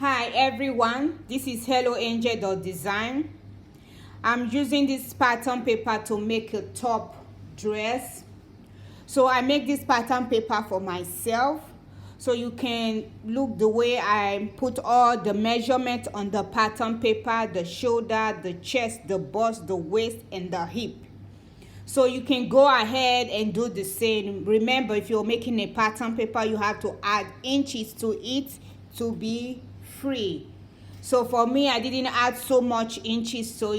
Hi everyone, this is Helloangel.design. I'm using this pattern paper to make a top dress. So I make this pattern paper for myself. So you can look the way I put all the measurements on the pattern paper, the shoulder, the chest, the bust, the waist, and the hip. So you can go ahead and do the same. Remember, if you're making a pattern paper, you have to add inches to it to be free. So for me, I didn't add so much inches to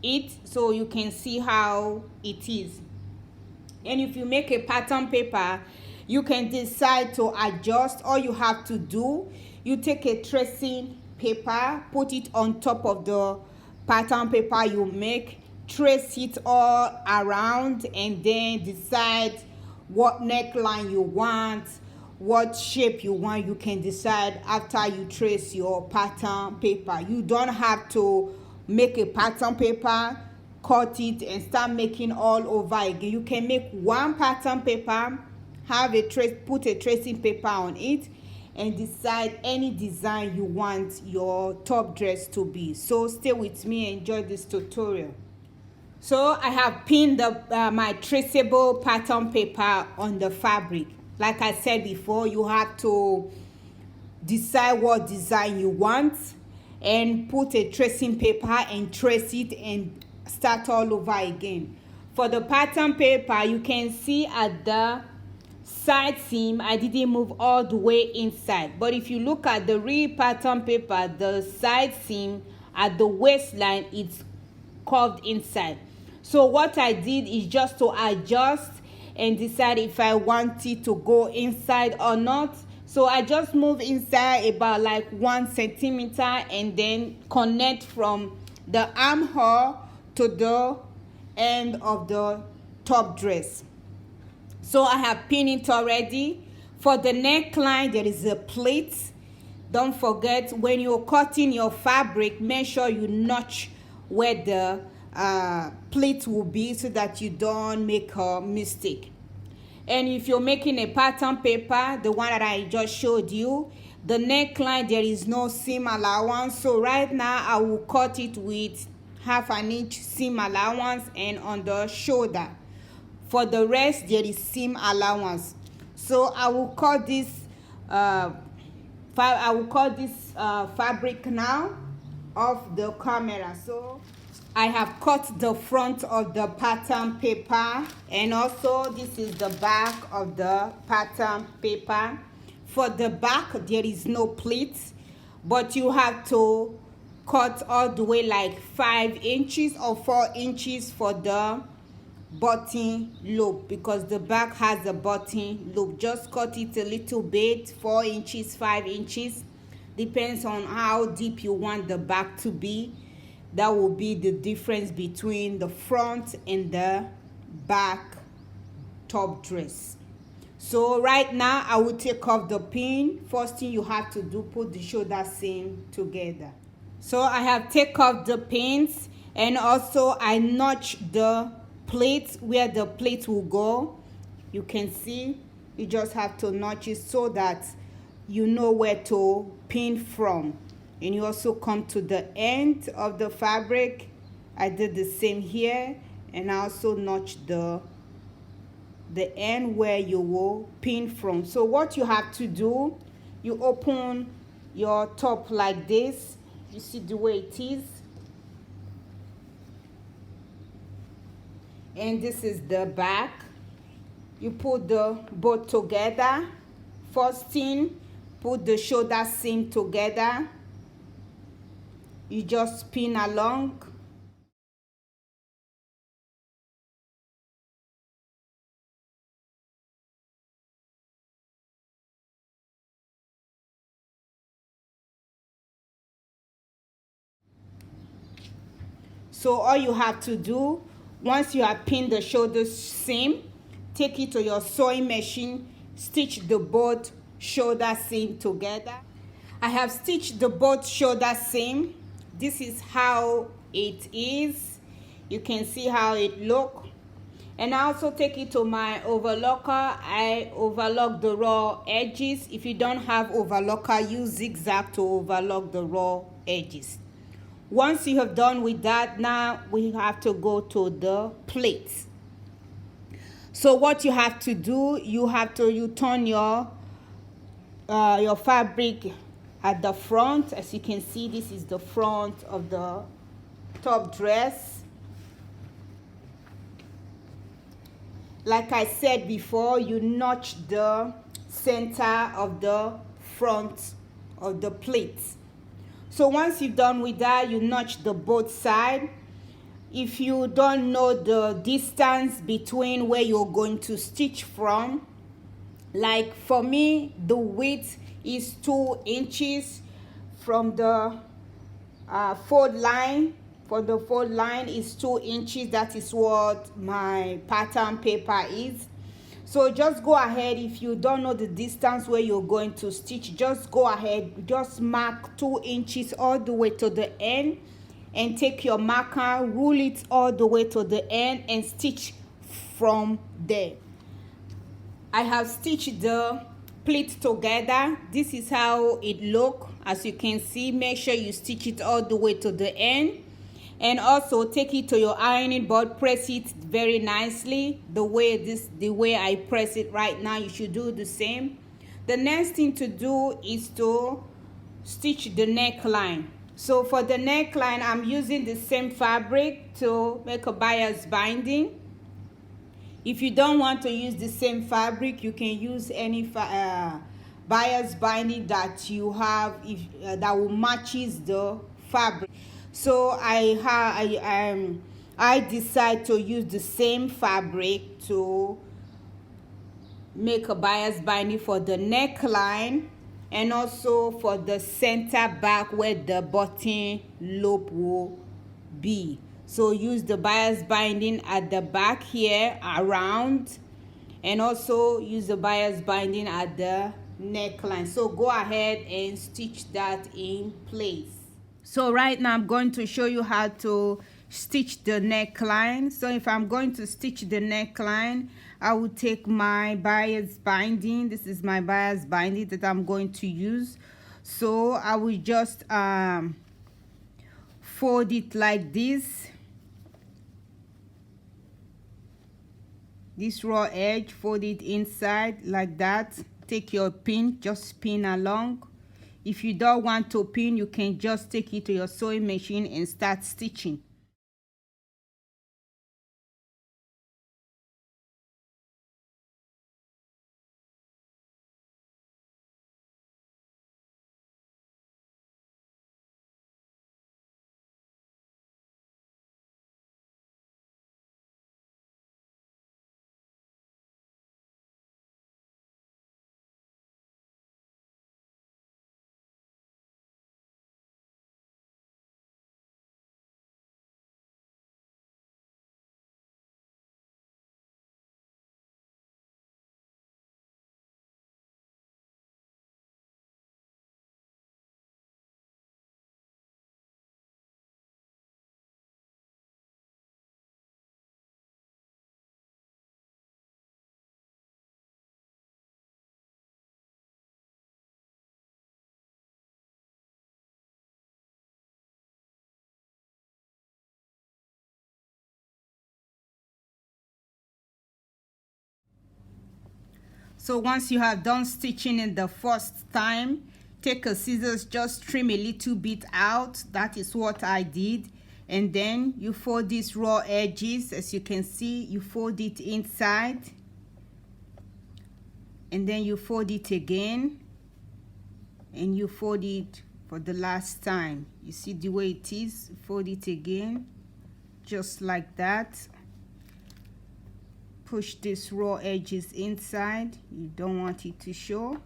it, so you can see how it is. And if you make a pattern paper, you can decide to adjust. All you have to do, you take a tracing paper, put it on top of the pattern paper you make, trace it all around, and then decide what neckline you want, what shape you want. You can decide after you trace your pattern paper. You don't have to make a pattern paper, cut it, and start making all over again. You can make one pattern paper, have a put a tracing paper on it, and decide any design you want your top dress to be. So stay with me and enjoy this tutorial. So I have pinned my traceable pattern paper on the fabric. Like I said before, you have to decide what design you want and put a tracing paper and trace it and start all over again. For the pattern paper, you can see at the side seam I didn't move all the way inside, but if you look at the real pattern paper, the side seam at the waistline it's curved inside. So what I did is just to adjust and decide if I want it to go inside or not. So I just move inside about like 1 centimeter and then connect from the armhole to the end of the top dress. So I have pinned it already. For the neckline, there is a pleat. Don't forget, when you're cutting your fabric, make sure you notch where the pleat will be so that you don't make a mistake. And if you're making a pattern paper, the one that I just showed you, the neckline, there is no seam allowance. So right now I will cut it with 1/2 inch seam allowance, and on the shoulder. For the rest, there is seam allowance. So I will cut this fabric now off the camera. So I have cut the front of the pattern paper, and also this is the back of the pattern paper. For the back, there is no pleat, but you have to cut all the way like 5 inches or 4 inches for the button loop, because the back has a button loop. Just cut it a little bit, 4 inches, 5 inches, depends on how deep you want the back to be. That will be the difference between the front and the back top dress. So right now I will take off the pin. First thing you have to do, put the shoulder seam together. So I have taken off the pins, and also I notch the plate where the plate will go. You can see, you just have to notch it so that you know where to pin from. And you also come to the end of the fabric. I did the same here, and I also notched the end where you will pin from. So what you have to do, you open your top like this. You see the way it is, and this is the back. You put the both together. First thing, put the shoulder seam together. You just spin along. So all you have to do, once you have pinned the shoulder seam, take it to your sewing machine, stitch the both shoulder seam together. I have stitched the both shoulder seam. This is how it is. You can see how it looks. And I also take it to my overlocker. I overlock the raw edges. If you don't have overlocker, use zigzag to overlock the raw edges. Once you have done with that, now we have to go to the plates. So what you have to do, you turn your fabric at the front. As you can see, this is the front of the top dress. Like I said before, you notch the center of the front of the plate. So once you've done with that, you notch the both side. If you don't know the distance between where you're going to stitch from, like for me, the width is 2 inches from the fold line. For the fold line is 2 inches. That is what my pattern paper is. So just go ahead. If you don't know the distance where you're going to stitch, just go ahead, just mark 2 inches all the way to the end, and take your marker, rule it all the way to the end, and stitch from there. I have stitched the pleat together. This is how it look. As you can see, make sure you stitch it all the way to the end, and also take it to your ironing board, press it very nicely the way I press it right now. You should do the same. The next thing to do is to stitch the neckline. So for the neckline, I'm using the same fabric to make a bias binding. If you don't want to use the same fabric, you can use any bias binding that you have, that will matches the fabric. So I decide to use the same fabric to make a bias binding for the neckline, and also for the center back where the button loop will be. So use the bias binding at the back here around, and also use the bias binding at the neckline. So go ahead and stitch that in place. So right now I'm going to show you how to stitch the neckline. So if I'm going to stitch the neckline, I will take my bias binding. This is my bias binding that I'm going to use. So I will just fold it like this raw edge, fold it inside like that. Take your pin, just pin along. If you don't want to pin, you can just take it to your sewing machine and start stitching. So once you have done stitching in the first time, take a scissors, just trim a little bit out. That is what I did. And then you fold these raw edges. As you can see, you fold it inside, and then you fold it again, and you fold it for the last time. You see the way it is. Fold it again, just like that. Push these raw edges inside. You don't want it to show,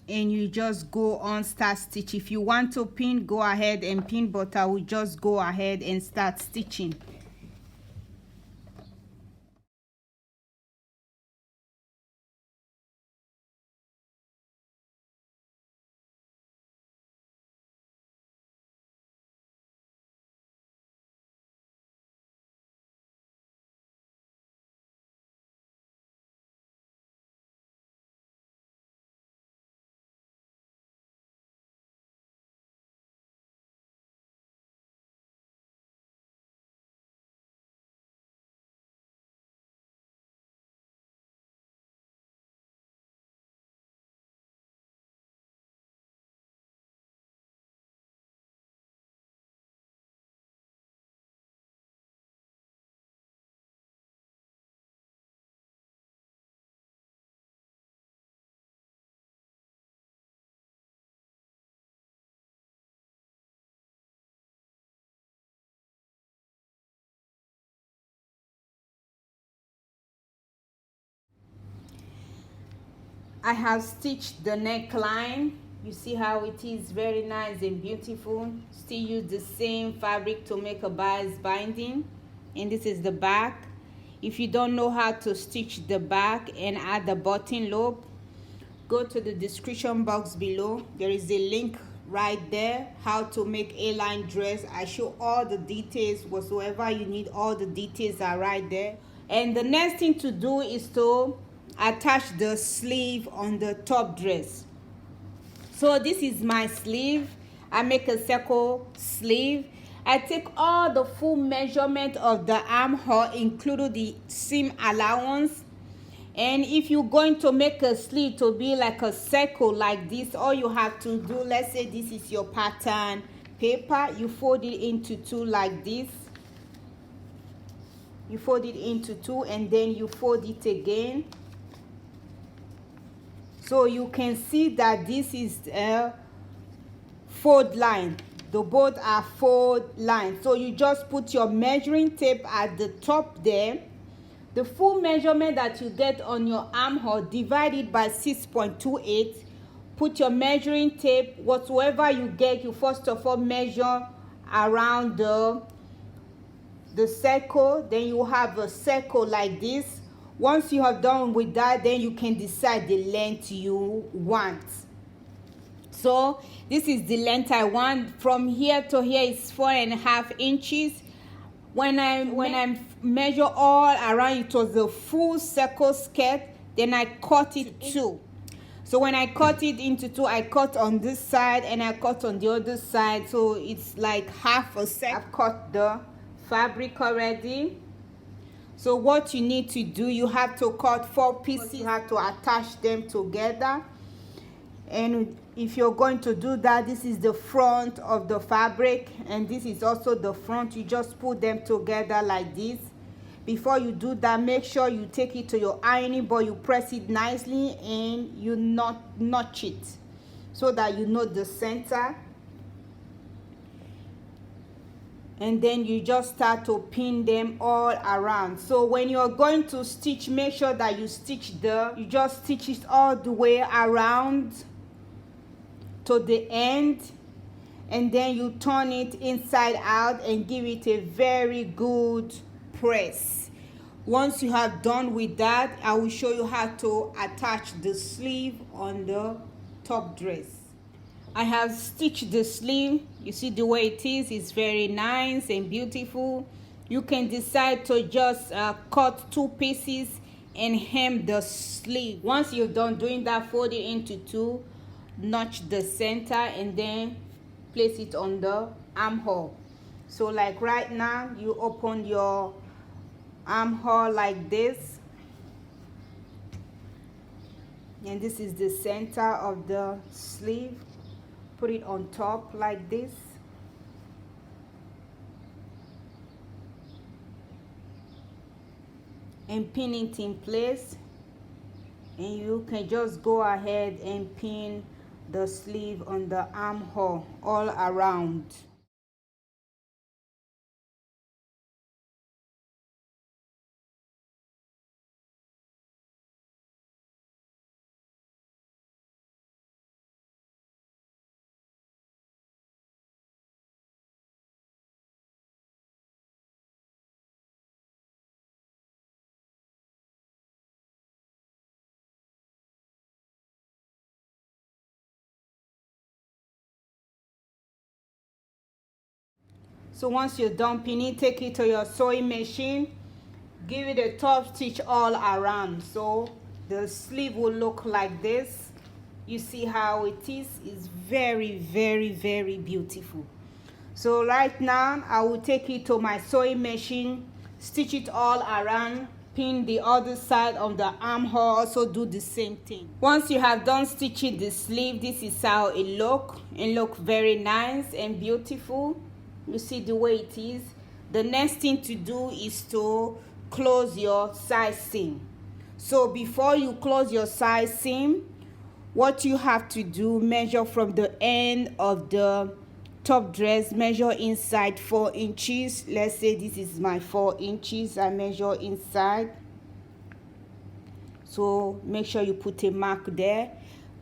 and you just go on, start stitch. If you want to pin, go ahead and pin, but I will just go ahead and start stitching. I have stitched the neckline. You see how it is very nice and beautiful. Still use the same fabric to make a bias binding. And this is the back. If you don't know how to stitch the back and add the button loop, go to the description box below. There is a link right there, how to make A-line dress. I show all the details. Whatsoever you need, all the details are right there. And the next thing to do is to attach the sleeve on the top dress. So this is my sleeve. I make a circle sleeve. I take all the full measurement of the armhole, including the seam allowance. And if you're going to make a sleeve to be like a circle like this, all you have to do, let's say this is your pattern paper, you fold it into two like this. You fold it into two and then you fold it again. So you can see that this is a fold line. The both are fold lines. So you just put your measuring tape at the top there. The full measurement that you get on your armhole, divide it by 6.28. Put your measuring tape, whatsoever you get, you first of all measure around the circle. Then you have a circle like this. Once you have done with that, then you can decide the length you want. So this is the length I want. From here to here is 4.5 inches. When I measure all around, it was a full circle skirt. Then I cut it two. So when I cut it into two, I cut on this side and I cut on the other side. So it's like half a circle. I've cut the fabric already. So what you need to do, you have to cut 4 pieces. You have to attach them together. And if you're going to do that, this is the front of the fabric and this is also the front. You just put them together like this. Before you do that, make sure you take it to your ironing board, you press it nicely and you notch it so that you know the center. And then you just start to pin them all around. So when you're going to stitch, make sure that you you just stitch it all the way around to the end, and then you turn it inside out and give it a very good press. Once you have done with that, I will show you how to attach the sleeve on the top dress. I have stitched the sleeve. You see the way it is. It's very nice and beautiful. You can decide to just cut 2 pieces and hem the sleeve. Once you're done doing that, fold it into 2, notch the center, and then place it on the armhole. So like right now, you open your armhole like this, and this is the center of the sleeve. Put it on top like this. And pin it in place. And you can just go ahead and pin the sleeve on the armhole all around. So once you're done pinning, take it to your sewing machine, give it a top stitch all around. So the sleeve will look like this. You see how it is. It's very, very, very beautiful. So right now, I will take it to my sewing machine, stitch it all around, pin the other side of the armhole, also do the same thing. Once you have done stitching the sleeve, this is how it look very nice and beautiful. You see the way it is. The next thing to do is to close your side seam. So before you close your side seam, what you have to do, measure from the end of the top dress, measure inside 4 inches. Let's say this is my 4 inches. I measure inside. So make sure you put a mark there.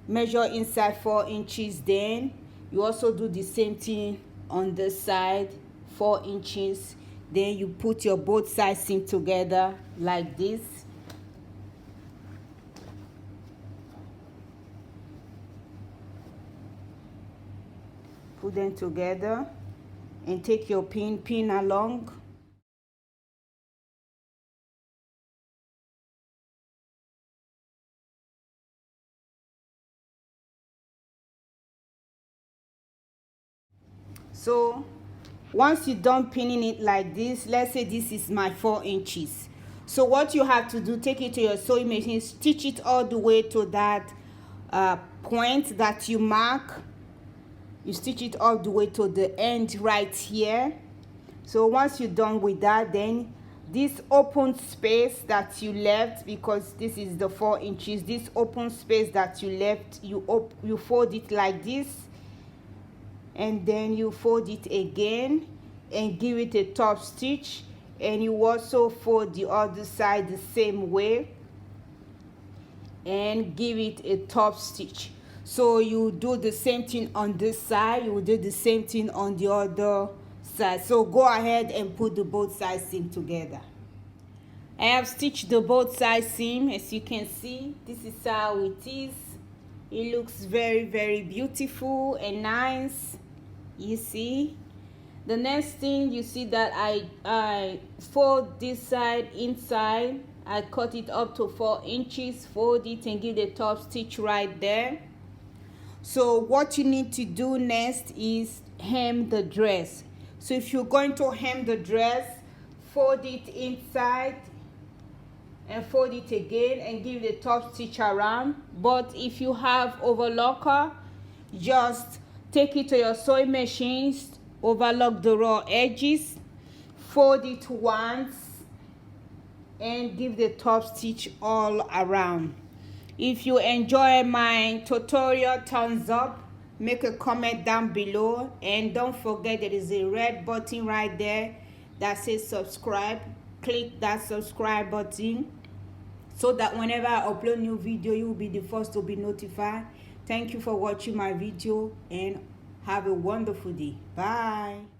Measure inside 4 inches. Then you also do the same thing on this side, 4 inches. Then you put your both sides seam together like this. Put them together and take your pin along. So once you're done pinning it like this, let's say this is my 4 inches. So what you have to do, take it to your sewing machine, stitch it all the way to that point that you mark. You stitch it all the way to the end right here. So once you're done with that, then this open space that you left, because this is the 4 inches, this open space that you left, you fold it like this, and then you fold it again and give it a top stitch, and you also fold the other side the same way and give it a top stitch. So you do the same thing on this side, you will do the same thing on the other side. So go ahead and put the both sides seam together. I have stitched the both side seam. As you can see, this is how it is. It looks very, very beautiful and nice. You see, the next thing, you see that I fold this side inside. I cut it up to 4 inches, fold it and give the top stitch right there. So what you need to do next is hem the dress. So if you're going to hem the dress, fold it inside and fold it again and give the top stitch around. But if you have overlocker, just take it to your sewing machine, overlock the raw edges, fold it once and give the top stitch all around. If you enjoy my tutorial, thumbs up, make a comment down below, and don't forget there is a red button right there that says subscribe. Click that subscribe button so that whenever I upload new video, you will be the first to be notified. Thank you for watching my video and have a wonderful day. Bye.